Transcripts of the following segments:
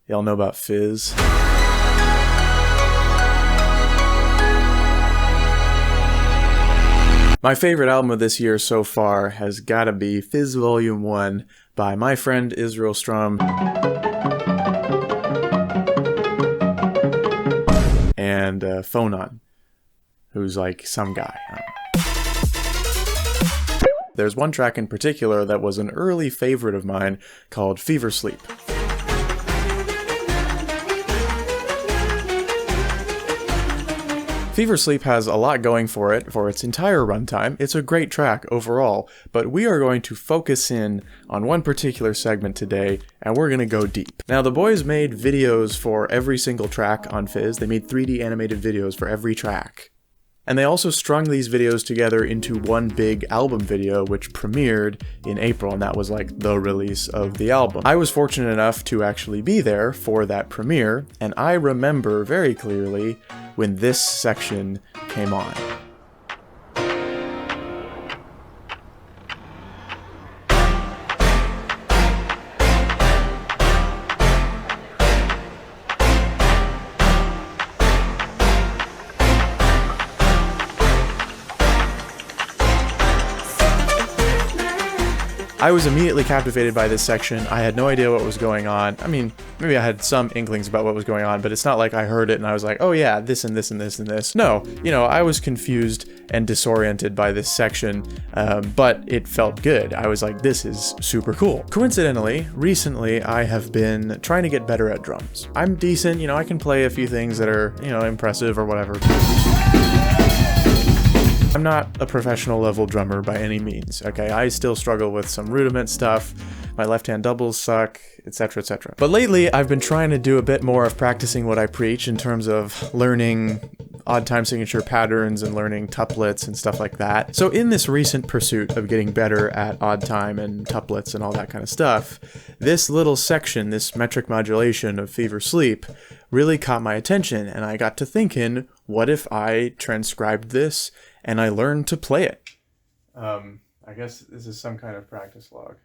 Y'all know about Fizz? My favorite album of this year so far has gotta be Fizz Volume 1 by my friend Israel Strum and Phonon, who's like some guy. There's one track in particular that was an early favorite of mine called Fever Sleep. Fever Sleep has a lot going for it for its entire runtime. It's a great track overall, but we are going to focus in on one particular segment today, and we're going to go deep. Now, the boys made videos for every single track on Fizz. They made 3D animated videos for every track. And they also strung these videos together into one big album video, which premiered in April, and that was like the release of the album. I was fortunate enough to actually be there for that premiere, and I remember very clearly when this section came on. I was immediately captivated by this section. I had no idea what was going on. I mean, maybe I had some inklings about what was going on, but it's not like I heard it and I was like, oh yeah, this and this and this and this. No, I was confused and disoriented by this section, but it felt good. I was like, this is super cool. Coincidentally, recently I have been trying to get better at drums. I'm decent, I can play a few things that are, impressive or whatever. I'm not a professional level drummer by any means, okay? I still struggle with some rudiment stuff, my left-hand doubles suck, etc, etc. But lately, I've been trying to do a bit more of practicing what I preach in terms of learning odd time signature patterns and learning tuplets and stuff like that. So in this recent pursuit of getting better at odd time and tuplets and all that kind of stuff, this little section, this metric modulation of Fever Sleep, really caught my attention, and I got to thinking, what if I transcribed this and I learned to play it? I guess this is some kind of practice log.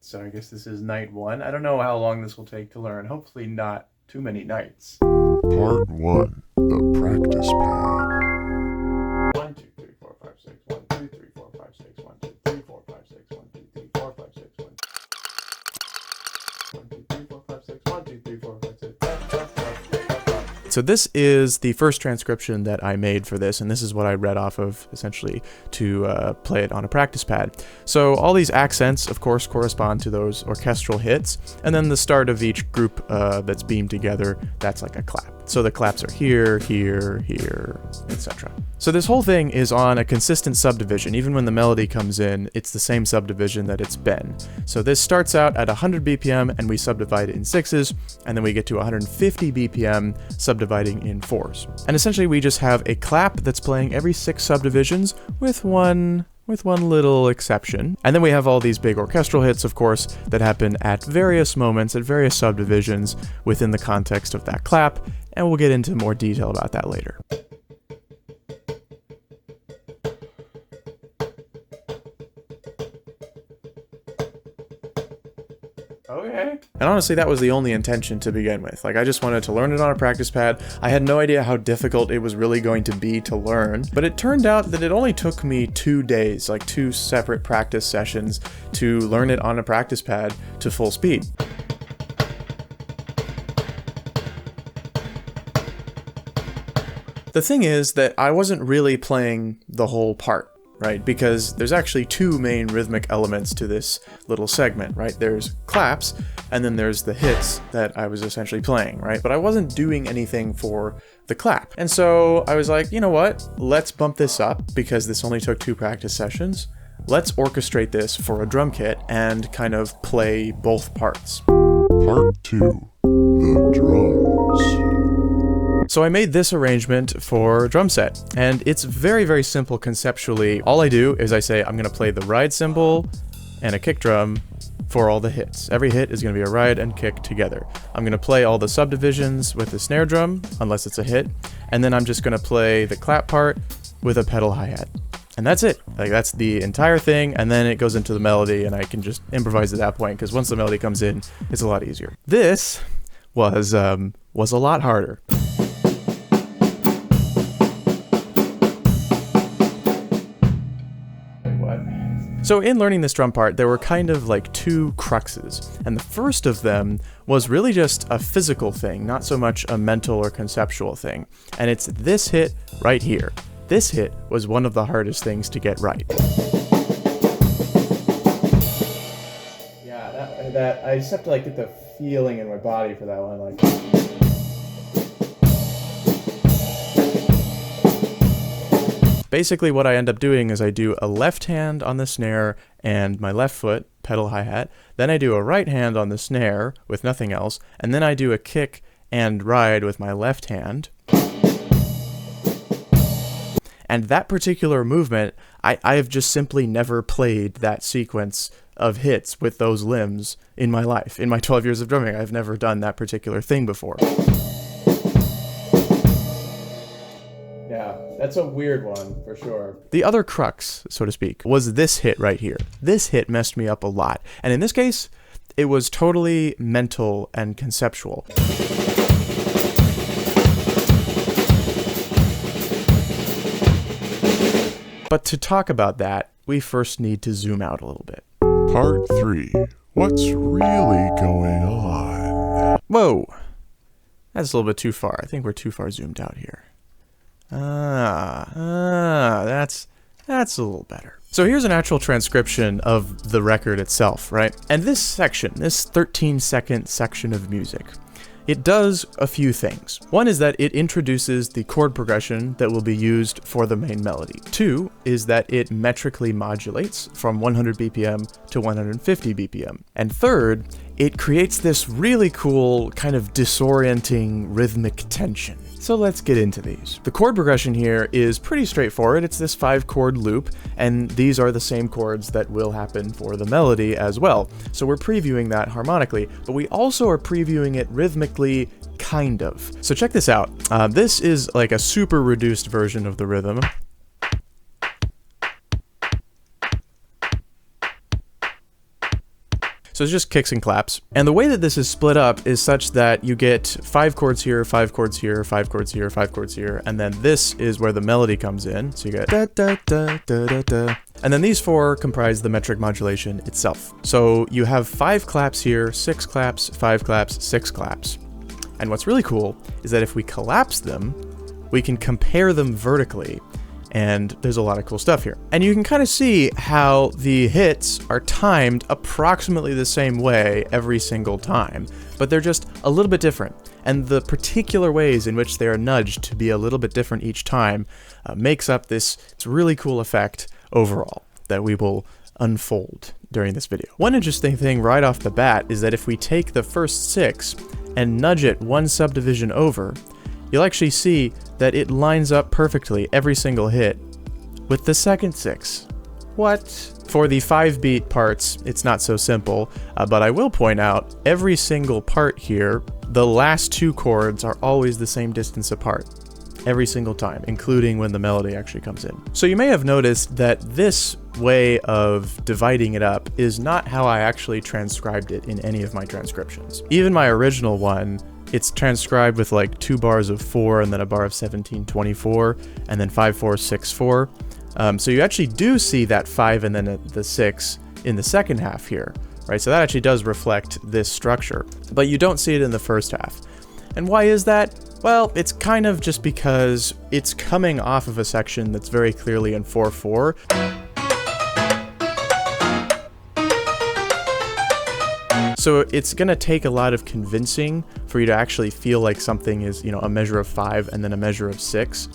So I guess this is night 1. I don't know how long this will take to learn. Hopefully not too many nights. Part 1, the practice pad. 1, 2, 3, 4, 5, 6, 1, 2, 3, 4, 5, 6, 1, 2, 3, 4, 5, 6, 1, 2, 3, 4, 5, 6, 1, 2, 3, 4, 5, 6, 1, 2, 3, 4, 5, 6. So this is the first transcription that I made for this, and this is what I read off of, essentially, to play it on a practice pad. So all these accents, of course, correspond to those orchestral hits, and then the start of each group that's beamed together, that's like a clap. So the claps are here, here, here, etc. So this whole thing is on a consistent subdivision. Even when the melody comes in, it's the same subdivision that it's been. So this starts out at 100 BPM, and we subdivide it in 6s, and then we get to 150 BPM, subdividing in 4s. And essentially we just have a clap that's playing every 6 subdivisions with one little exception. And then we have all these big orchestral hits, of course, that happen at various moments, at various subdivisions within the context of that clap, and we'll get into more detail about that later. Okay. And honestly, that was the only intention to begin with. Like, I just wanted to learn it on a practice pad. I had no idea how difficult it was really going to be to learn, but it turned out that it only took me 2 days, like 2 separate practice sessions, to learn it on a practice pad to full speed. The thing is that I wasn't really playing the whole part, right? Because there's actually 2 main rhythmic elements to this little segment, right? There's claps, and then there's the hits that I was essentially playing, right? But I wasn't doing anything for the clap. And so I was like, you know what? Let's bump this up, because this only took 2 practice sessions. Let's orchestrate this for a drum kit and kind of play both parts. Part 2, the drums. So I made this arrangement for drum set, and it's very, very simple conceptually. All I do is I say I'm going to play the ride cymbal and a kick drum for all the hits. Every hit is going to be a ride and kick together. I'm going to play all the subdivisions with the snare drum, unless it's a hit, and then I'm just going to play the clap part with a pedal hi-hat. And that's it. Like, that's the entire thing, and then it goes into the melody, and I can just improvise at that point, because once the melody comes in, it's a lot easier. This was a lot harder. So in learning this drum part, there were kind of like two cruxes, and the first of them was really just a physical thing, not so much a mental or conceptual thing, and it's this hit right here. This hit was one of the hardest things to get right. Yeah, that I just have to like get the feeling in my body for that one, like. Basically what I end up doing is I do a left hand on the snare and my left foot, pedal hi-hat, then I do a right hand on the snare with nothing else, and then I do a kick and ride with my left hand. And that particular movement, I have just simply never played that sequence of hits with those limbs in my life. In my 12 years of drumming, I've never done that particular thing before. Yeah, that's a weird one, for sure. The other crux, so to speak, was this hit right here. This hit messed me up a lot. And in this case, it was totally mental and conceptual. But to talk about that, we first need to zoom out a little bit. Part 3. What's really going on? Whoa! That's a little bit too far. I think we're too far zoomed out here. That's a little better. So here's an actual transcription of the record itself, right? And this section, this 13-second section of music, it does a few things. One is that it introduces the chord progression that will be used for the main melody. Two is that it metrically modulates from 100 BPM to 150 BPM. And third, it creates this really cool kind of disorienting rhythmic tension. So let's get into these. The chord progression here is pretty straightforward. It's this 5-chord loop, and these are the same chords that will happen for the melody as well. So we're previewing that harmonically, but we also are previewing it rhythmically, kind of. So check this out. This is like a super reduced version of the rhythm. So it's just kicks and claps. And the way that this is split up is such that you get 5 chords here, 5 chords here, 5 chords here, 5 chords here, and then this is where the melody comes in. So you get da da da da da da. And then these 4 comprise the metric modulation itself. So you have 5 claps here, 6 claps, 5 claps, 6 claps. And what's really cool is that if we collapse them, we can compare them vertically. And there's a lot of cool stuff here. And you can kind of see how the hits are timed approximately the same way every single time, but they're just a little bit different. And the particular ways in which they are nudged to be a little bit different each time makes up this really cool effect overall that we will unfold during this video. One interesting thing right off the bat is that if we take the first 6 and nudge it one subdivision over, you'll actually see that it lines up perfectly every single hit with the second 6. What? For the 5-beat parts, it's not so simple, but I will point out every single part here, the last 2 chords are always the same distance apart. Every single time, including when the melody actually comes in. So you may have noticed that this way of dividing it up is not how I actually transcribed it in any of my transcriptions. Even my original one, it's transcribed with like 2 bars of 4 and then a bar of 17/24 and then 5/4/6/4. So you actually do see that 5 and then the 6 in the second half here, right? So that actually does reflect this structure, but you don't see it in the first half. And why is that? Well, it's kind of just because it's coming off of a section that's very clearly in 4/4. So it's going to take a lot of convincing for you to actually feel like something is, a measure of 5 and then a measure of 6,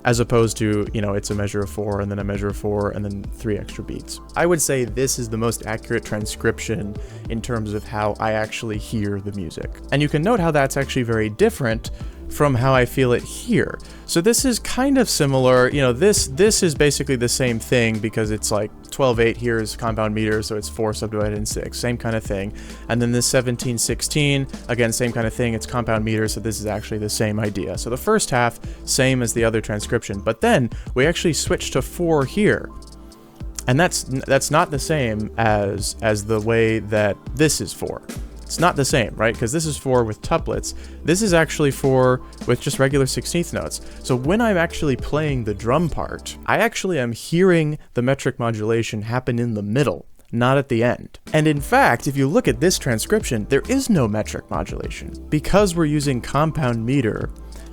as opposed to, it's a measure of 4 and then a measure of 4 and then 3 extra beats. I would say this is the most accurate transcription in terms of how I actually hear the music. And you can note how that's actually very different from how I feel it here. So this is kind of similar, this is basically the same thing because it's like 12/8 here is compound meter, so it's 4 subdivided in 6, same kind of thing. And then this 17/16, again, same kind of thing, it's compound meter, so this is actually the same idea. So the first half, same as the other transcription, but then we actually switch to 4 here. And that's not the same as the way that this is 4. It's not the same, right? Because this is for with tuplets. This is actually for with just regular 16th notes. So when I'm actually playing the drum part, I actually am hearing the metric modulation happen in the middle, not at the end. And in fact, if you look at this transcription, there is no metric modulation. Because we're using compound meter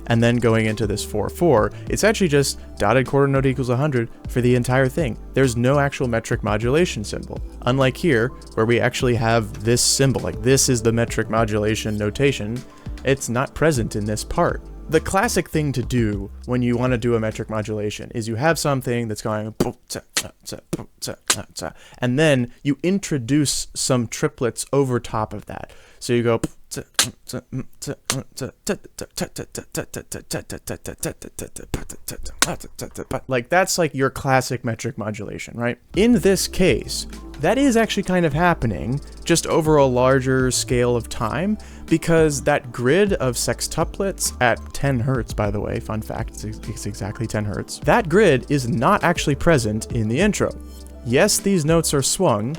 and then going into this 4/4, it's actually just dotted quarter note equals 100 for the entire thing. There's no actual metric modulation symbol. Unlike here, where we actually have this symbol, like this is the metric modulation notation, it's not present in this part. The classic thing to do when you want to do a metric modulation is you have something that's going, and then you introduce some triplets over top of that. So you go, like that's like your classic metric modulation, right? In this case, that is actually kind of happening just over a larger scale of time, because that grid of sextuplets at 10 hertz, by the way, fun fact, it's exactly 10 hertz. That grid is not actually present in the intro. Yes, these notes are swung,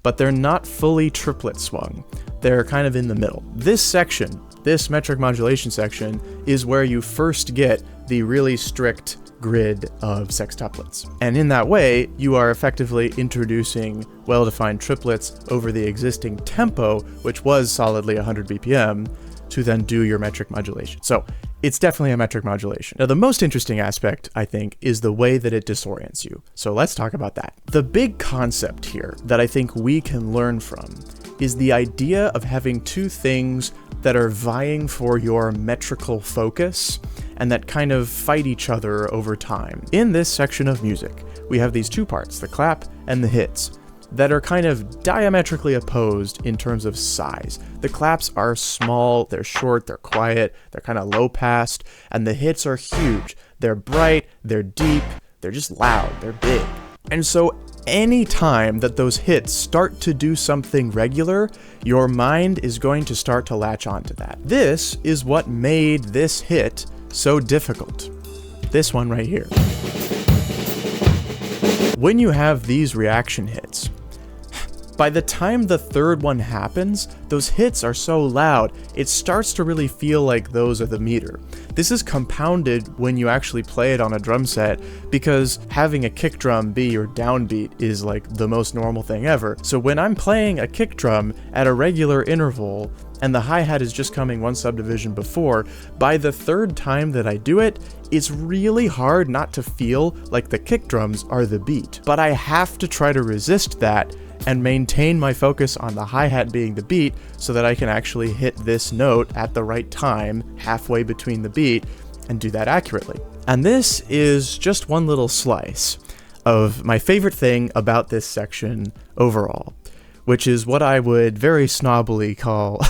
but they're not fully triplet swung. They're kind of in the middle. This section, this metric modulation section, is where you first get the really strict grid of sextuplets. And in that way, you are effectively introducing well-defined triplets over the existing tempo, which was solidly 100 BPM, to then do your metric modulation. So it's definitely a metric modulation. Now, the most interesting aspect, I think, is the way that it disorients you. So let's talk about that. The big concept here that I think we can learn from is the idea of having two things that are vying for your metrical focus and that kind of fight each other over time. In this section of music, we have these two parts, the clap and the hits, that are kind of diametrically opposed in terms of size. The claps are small, they're short, they're quiet, they're kind of low passed, and the hits are huge. They're bright, they're deep, they're just loud, they're big. And so any time that those hits start to do something regular, your mind is going to start to latch onto that. This is what made this hit so difficult. This one right here. When you have these reaction hits, by the time the third one happens, those hits are so loud, it starts to really feel like those are the meter. This is compounded when you actually play it on a drum set, because having a kick drum be your downbeat is like the most normal thing ever. So when I'm playing a kick drum at a regular interval, and the hi-hat is just coming one subdivision before, by the third time that I do it, it's really hard not to feel like the kick drums are the beat. But I have to try to resist that and maintain my focus on the hi-hat being the beat so that I can actually hit this note at the right time, halfway between the beat, and do that accurately. And this is just one little slice of my favorite thing about this section overall, which is what I would very snobbily call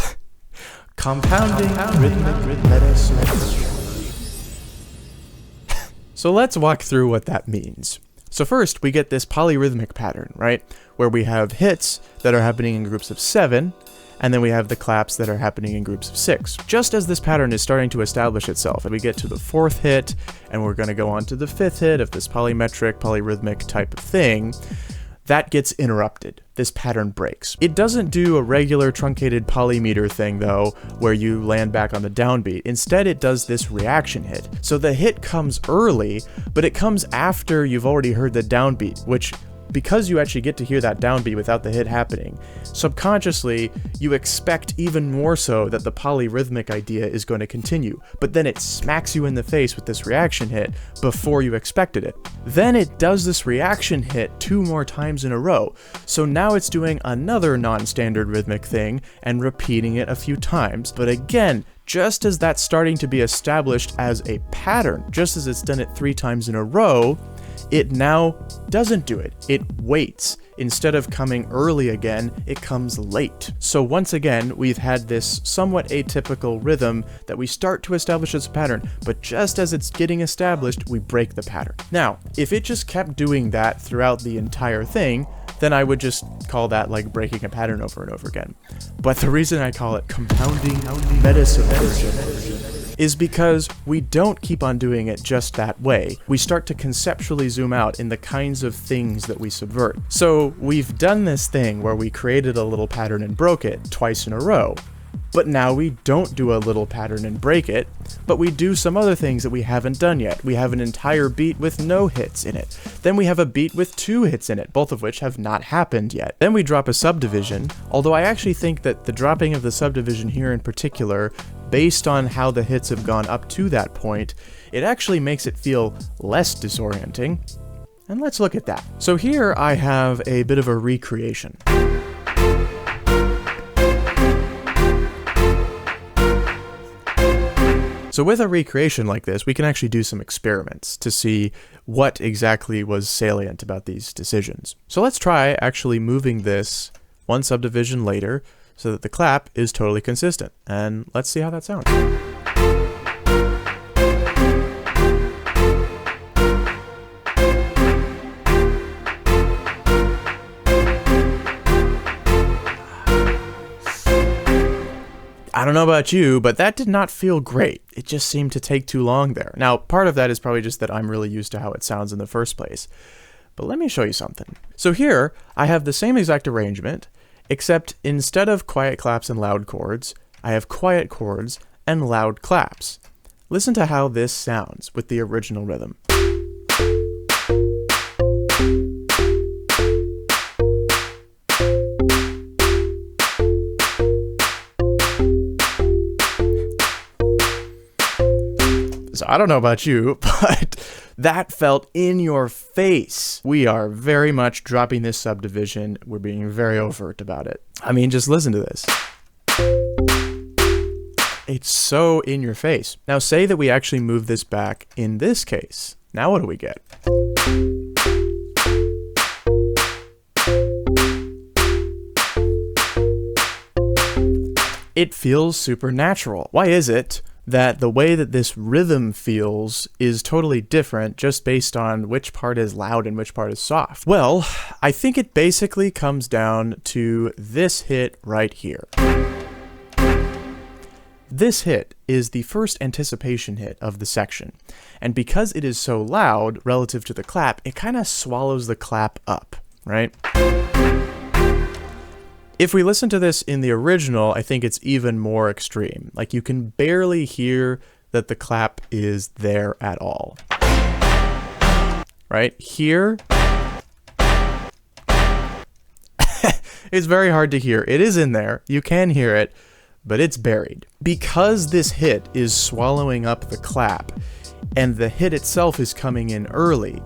compounding rhythmic meta-symmetry. So let's walk through what that means. So first, we get this polyrhythmic pattern, right? Where we have hits that are happening in groups of 7, and then we have the claps that are happening in groups of 6. Just as this pattern is starting to establish itself, and we get to the 4th hit, and we're going to go on to the 5th hit of this polymetric, polyrhythmic type of thing, that gets interrupted. This pattern breaks. It doesn't do a regular truncated polymeter thing though, where you land back on the downbeat. Instead, it does this reaction hit. So the hit comes early, but it comes after you've already heard the downbeat, which, because you actually get to hear that downbeat without the hit happening, subconsciously, you expect even more so that the polyrhythmic idea is going to continue, but then it smacks you in the face with this reaction hit before you expected it. Then it does this reaction hit 2 more times in a row, so now it's doing another non-standard rhythmic thing and repeating it a few times, but again, just as that's starting to be established as a pattern, just as it's done it 3 times in a row, it now doesn't do it. It waits. Instead of coming early again, it comes late. So once again, we've had this somewhat atypical rhythm that we start to establish as a pattern, but just as it's getting established, we break the pattern. Now, if it just kept doing that throughout the entire thing, then I would just call that like breaking a pattern over and over again. But the reason I call it compounding meta-subversion is because we don't keep on doing it just that way. We start to conceptually zoom out in the kinds of things that we subvert. So we've done this thing where we created a little pattern and broke it twice in a row. But now we don't do a little pattern and break it, but we do some other things that we haven't done yet. We have an entire beat with no hits in it. Then we have a beat with 2 hits in it, both of which have not happened yet. Then we drop a subdivision, although I actually think that the dropping of the subdivision here in particular, based on how the hits have gone up to that point, it actually makes it feel less disorienting. And let's look at that. So here I have a bit of a recreation. So with a recreation like this, we can actually do some experiments to see what exactly was salient about these decisions. So let's try actually moving this one subdivision later so that the clap is totally consistent. And let's see how that sounds. I don't know about you, but that did not feel great. It just seemed to take too long there. Now, part of that is probably just that I'm really used to how it sounds in the first place. But let me show you something. So here, I have the same exact arrangement, except instead of quiet claps and loud chords, I have quiet chords and loud claps. Listen to how this sounds with the original rhythm. So I don't know about you, but that felt in your face. We are very much dropping this subdivision. We're being very overt about it. I mean, just listen to this. It's so in your face. Now say that we actually move this back in this case. Now what do we get? It feels supernatural. Why is it that the way that this rhythm feels is totally different just based on which part is loud and which part is soft? Well, I think it basically comes down to this hit right here. This hit is the first anticipation hit of the section, and because it is so loud relative to the clap, it kind of swallows the clap up, right? If we listen to this in the original, I think it's even more extreme. Like, you can barely hear that the clap is there at all. Right? Here, it's very hard to hear. It is in there. You can hear it, but it's buried. Because this hit is swallowing up the clap, and the hit itself is coming in early,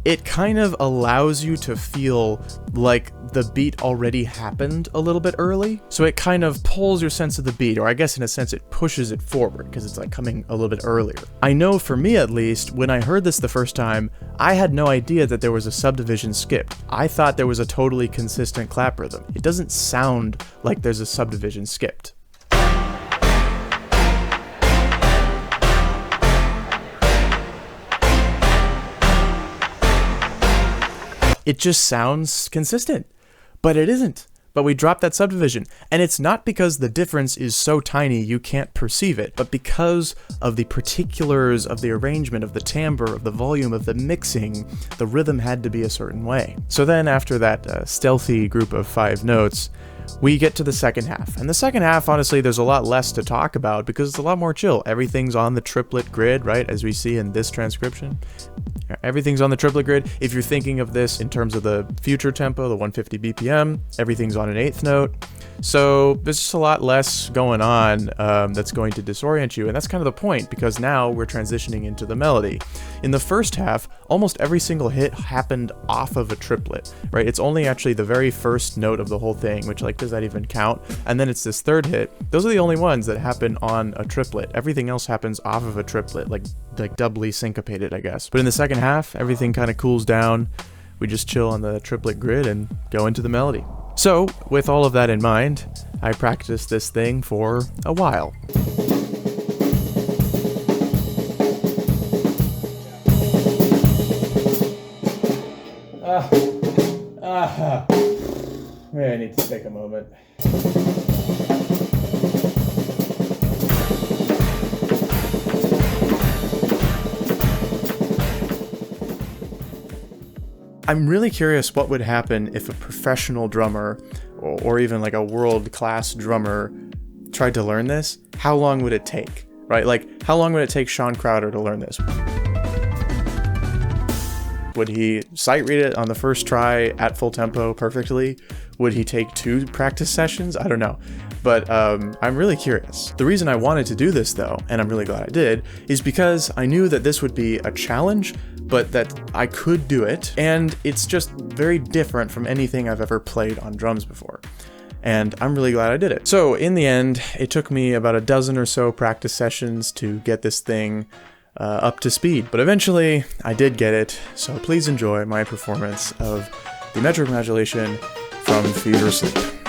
it kind of allows you to feel like the beat already happened a little bit early. So it kind of pulls your sense of the beat, or I guess in a sense it pushes it forward because it's like coming a little bit earlier. I know for me at least, when I heard this the first time, I had no idea that there was a subdivision skipped. I thought there was a totally consistent clap rhythm. It doesn't sound like there's a subdivision skipped. It just sounds consistent, but it isn't. But we dropped that subdivision, and it's not because the difference is so tiny you can't perceive it, but because of the particulars of the arrangement, of the timbre, of the volume, of the mixing, the rhythm had to be a certain way. So then after that stealthy group of 5 notes, we get to the second half. And the second half, honestly, there's a lot less to talk about because it's a lot more chill. Everything's on the triplet grid, right? As we see in this transcription. Everything's on the triplet grid. If you're thinking of this in terms of the future tempo, the 150 BPM, everything's on an 8th note. So there's just a lot less going on that's going to disorient you. And that's kind of the point, because now we're transitioning into the melody. In the first half, almost every single hit happened off of a triplet, right? It's only actually the very first note of the whole thing, which, like, does that even count? And then it's this third hit. Those are the only ones that happen on a triplet. Everything else happens off of a triplet, like doubly syncopated, I guess. But in the second half, everything kind of cools down. We just chill on the triplet grid and go into the melody. So, with all of that in mind, I practiced this thing for a while. Maybe I need to take a moment. I'm really curious what would happen if a professional drummer, or even like a world-class drummer, tried to learn this. How long would it take, right? Like, how long would it take Sean Crowder to learn this? Would he sight read it on the first try at full tempo perfectly? Would he take 2 practice sessions? I don't know. But I'm really curious. The reason I wanted to do this though, and I'm really glad I did, is because I knew that this would be a challenge, but that I could do it, and it's just very different from anything I've ever played on drums before. And I'm really glad I did it. So in the end, it took me about a dozen or so practice sessions to get this thing up to speed, but eventually I did get it, so please enjoy my performance of the metric modulation from Fever Sleep.